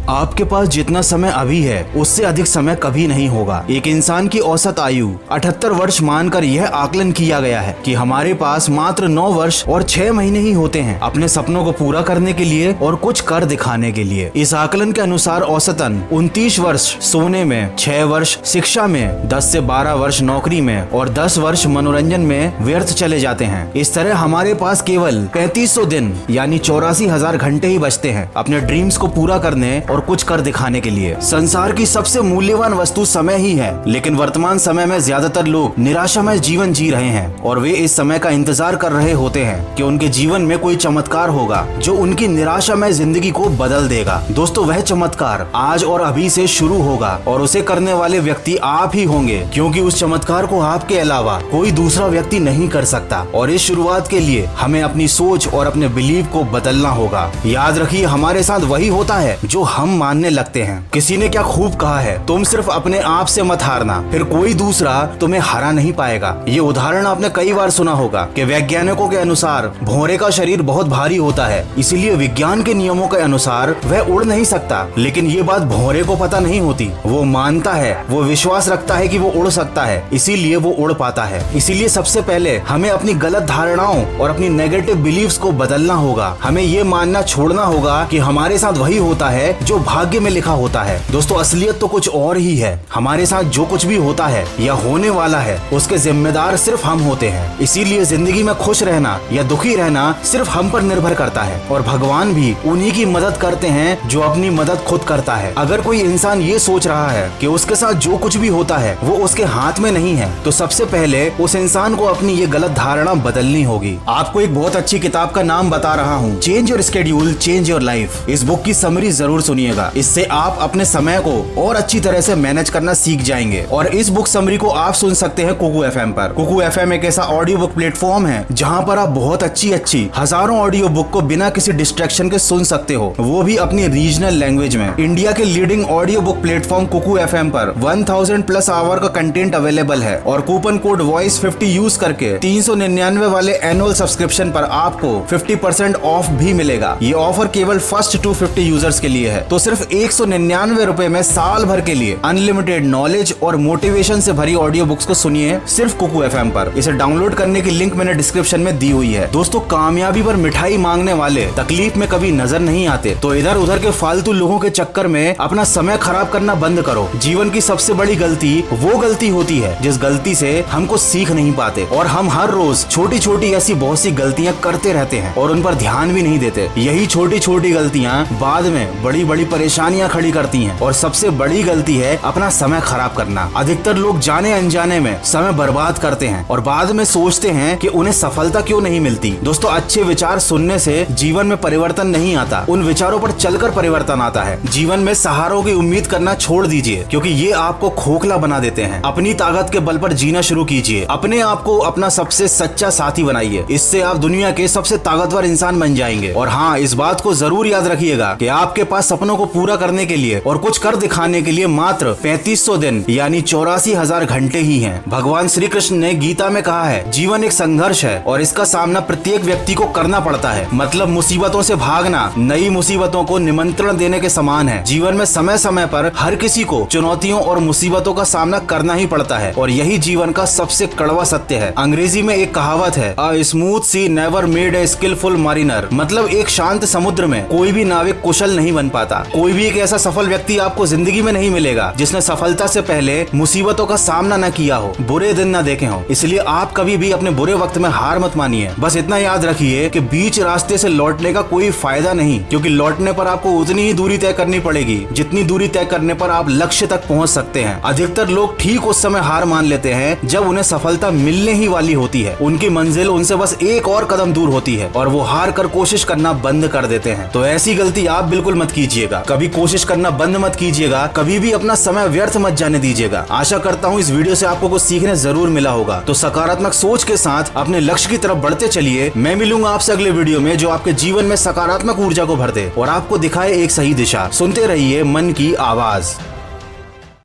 आपके पास जितना समय अभी है उससे अधिक समय कभी नहीं होगा। एक इंसान की औसत आयु 78 वर्ष मानकर यह आकलन किया गया है कि हमारे पास मात्र 9 वर्ष और 6 महीने ही होते हैं अपने सपनों को पूरा करने के लिए और कुछ कर दिखाने के लिए। इस आकलन के अनुसार औसतन 29 वर्ष सोने में, 6 वर्ष शिक्षा में, 10 से 12 वर्ष नौकरी में और 10 वर्ष मनोरंजन में व्यर्थ चले जाते हैं। इस तरह हमारे पास केवल 3500 दिन यानी 84,000 घंटे ही बचते हैं अपने ड्रीम्स को पूरा करने और कुछ कर दिखाने के लिए। संसार की सबसे मूल्यवान वस्तु समय ही है, लेकिन वर्तमान समय में ज्यादातर लोग निराशामय जीवन जी रहे हैं और वे इस समय का इंतजार कर रहे होते हैं कि उनके जीवन में कोई चमत्कार होगा जो उनकी निराशामय जिंदगी को बदल देगा। दोस्तों, वह चमत्कार आज और अभी से शुरू होगा और उसे करने वाले व्यक्ति आप ही होंगे, क्योंकि उस चमत्कार को आपके अलावा कोई दूसरा व्यक्ति नहीं कर सकता। और इस शुरुआत के लिए हमें अपनी सोच और अपने बिलीव को बदलना होगा। याद रखिए, हमारे साथ वही होता है जो हम मानने लगते हैं। किसी ने क्या खूब कहा है, तुम सिर्फ अपने आप से मत हारना, फिर कोई दूसरा तुम्हें हरा नहीं पाएगा। ये उदाहरण आपने कई बार सुना होगा कि वैज्ञानिकों के अनुसार भौरे का शरीर बहुत भारी होता है, इसीलिए विज्ञान के नियमों के अनुसार वह उड़ नहीं सकता। लेकिन ये बात भौरे को पता नहीं होती। वो मानता है, वो विश्वास रखता है कि वो उड़ सकता है, इसीलिए वो उड़ पाता है। इसीलिए सबसे पहले हमें अपनी गलत धारणाओं और अपनी नेगेटिव बिलीव्स को बदलना होगा। हमें ये मानना छोड़ना होगा कि हमारे साथ वही होता है जो भाग्य में लिखा होता है। दोस्तों, असलियत तो कुछ और ही है। हमारे साथ जो कुछ भी होता है या होने वाला है उसके जिम्मेदार सिर्फ हम होते हैं। इसीलिए जिंदगी में खुश रहना या दुखी रहना सिर्फ हम पर निर्भर करता है और भगवान भी उन्हीं की मदद करते हैं जो अपनी मदद खुद करता है। अगर कोई इंसान ये सोच रहा है कि उसके साथ जो कुछ भी होता है वो उसके हाथ में नहीं है, तो सबसे पहले उस इंसान को अपनी ये गलत धारणा बदलनी होगी। आपको एक बहुत अच्छी किताब का नाम बता रहा हूँ, change your schedule change your life. इस बुक की समरी जरूर सुनिएगा, इससे आप अपने समय को और अच्छी तरह से मैनेज करना सीख जाएंगे। और इस बुक समरी को आप सुन सकते हैं कुकू एफएम पर। कुकू एफएम एक ऐसा ऑडियो बुक प्लेटफॉर्म है जहां पर आप बहुत अच्छी हजारों ऑडियो बुक को बिना किसी डिस्ट्रैक्शन के सुन सकते हो, वो भी अपनी रीजनल लैंग्वेज में। इंडिया के leading audio book platform Kuku FM पर 1000 प्लस आवर का कंटेंट अवेलेबल है और कूपन कोड वॉइस 50 यूज करके 399 वाले एनुअल सब्सक्रिप्शन पर आपको 50% ऑफ भी मिलेगा। ये ऑफर केवल फर्स्ट 250 यूजर्स के लिए है। तो सिर्फ 199 रुपए में साल भर के लिए अनलिमिटेड नॉलेज और मोटिवेशन से भरी ऑडियो बुक्स को सुनिए सिर्फ कुकू एफएम पर। इसे डाउनलोड करने की लिंक मैंने डिस्क्रिप्शन में दी हुई है। दोस्तों, कामयाबी पर मिठाई मांगने वाले तकलीफ में कभी नजर नहीं आते, तो इधर उधर के फालतू लोगों के चक्कर में अपना समय खराब करना बंद करो। जीवन की सबसे बड़ी गलती वो गलती होती है जिस गलती से हमको सीख नहीं पाते, और हम हर रोज छोटी छोटी ऐसी बहुत सी गलतियां करते रहते हैं और उन पर ध्यान भी नहीं देते। यही छोटी छोटी गलतियां बाद में बड़ी बड़ी परेशानियां खड़ी करती हैं। और सबसे बड़ी गलती है अपना समय खराब करना। अधिकतर लोग जाने अनजाने में समय बर्बाद करते हैं और बाद में सोचते हैं कि उन्हें सफलता क्यों नहीं मिलती। दोस्तों, अच्छे विचार सुनने से जीवन में परिवर्तन नहीं आता, उन विचारों पर चलकर परिवर्तन आता है। जीवन में सहारों की उम्मीद करना छोड़ दीजिए, क्योंकि ये आपको खोखला बना देते हैं। अपनी ताकत के बल पर जीना शुरू कीजिए। अपने आप को अपना सबसे सच्चा साथी बनाइए, इससे आप दुनिया के सबसे ताकतवर इंसान बन जाएंगे। और हाँ, इस बात को जरूर याद रखिएगा कि आपके पास सपनों को पूरा करने के लिए और कुछ कर दिखाने के लिए मात्र 3500 दिन यानी 84,000 घंटे ही हैं। भगवान श्री कृष्ण ने गीता में कहा है, जीवन एक संघर्ष है और इसका सामना प्रत्येक व्यक्ति को करना पड़ता है। मतलब मुसीबतों से भागना नई मुसीबतों को निमंत्रण देने के समान है। जीवन में समय समय पर हर किसी को चुनौतियों और मुसीबतों का सामना करना ही पड़ता है और यही जीवन का सबसे कड़वा सत्य है। अंग्रेजी में एक कहावत है, a smooth sea never made a skilful mariner. मतलब एक शांत समुद्र में कोई भी नाविक कुशल नहीं बन पाता। कोई भी एक ऐसा सफल व्यक्ति आपको जिंदगी में नहीं मिलेगा जिसने सफलता से पहले मुसीबतों का सामना न किया हो, बुरे दिन न देखे हो। इसलिए आप कभी भी अपने बुरे वक्त में हार मत मानिए। बस इतना याद रखिए कि बीच रास्ते से लौटने का कोई फायदा नहीं, क्योंकि लौटने पर आपको उतनी ही दूरी तय करनी पड़ेगी जितनी दूरी तय करने पर आप लक्ष्य तक पहुंच सकते हैं। अधिकतर लोग ठीक उस समय हार मान लेते हैं जब उन्हें सफलता मिलने ही वाली होती है। उनकी मंजिल उनसे बस एक और कदम दूर होती है और वो हार कर कोशिश करना बंद कर देते हैं। तो ऐसी गलती आप बिल्कुल मत कीजिएगा। कभी कोशिश करना बंद मत कीजिएगा, कभी भी अपना समय व्यर्थ मत जाने दीजिएगा। आशा करता हूँ इस वीडियो से आपको कुछ सीखने जरूर मिला होगा। तो सकारात्मक सोच के साथ अपने लक्ष्य की तरफ बढ़ते चलिए। मैं मिलूंगा आपसे अगले वीडियो में जो आपके जीवन में सकारात्मक ऊर्जा को भर दे और आपको दिखाए एक सही दिशा। सुनते रहिए मन की आवाज।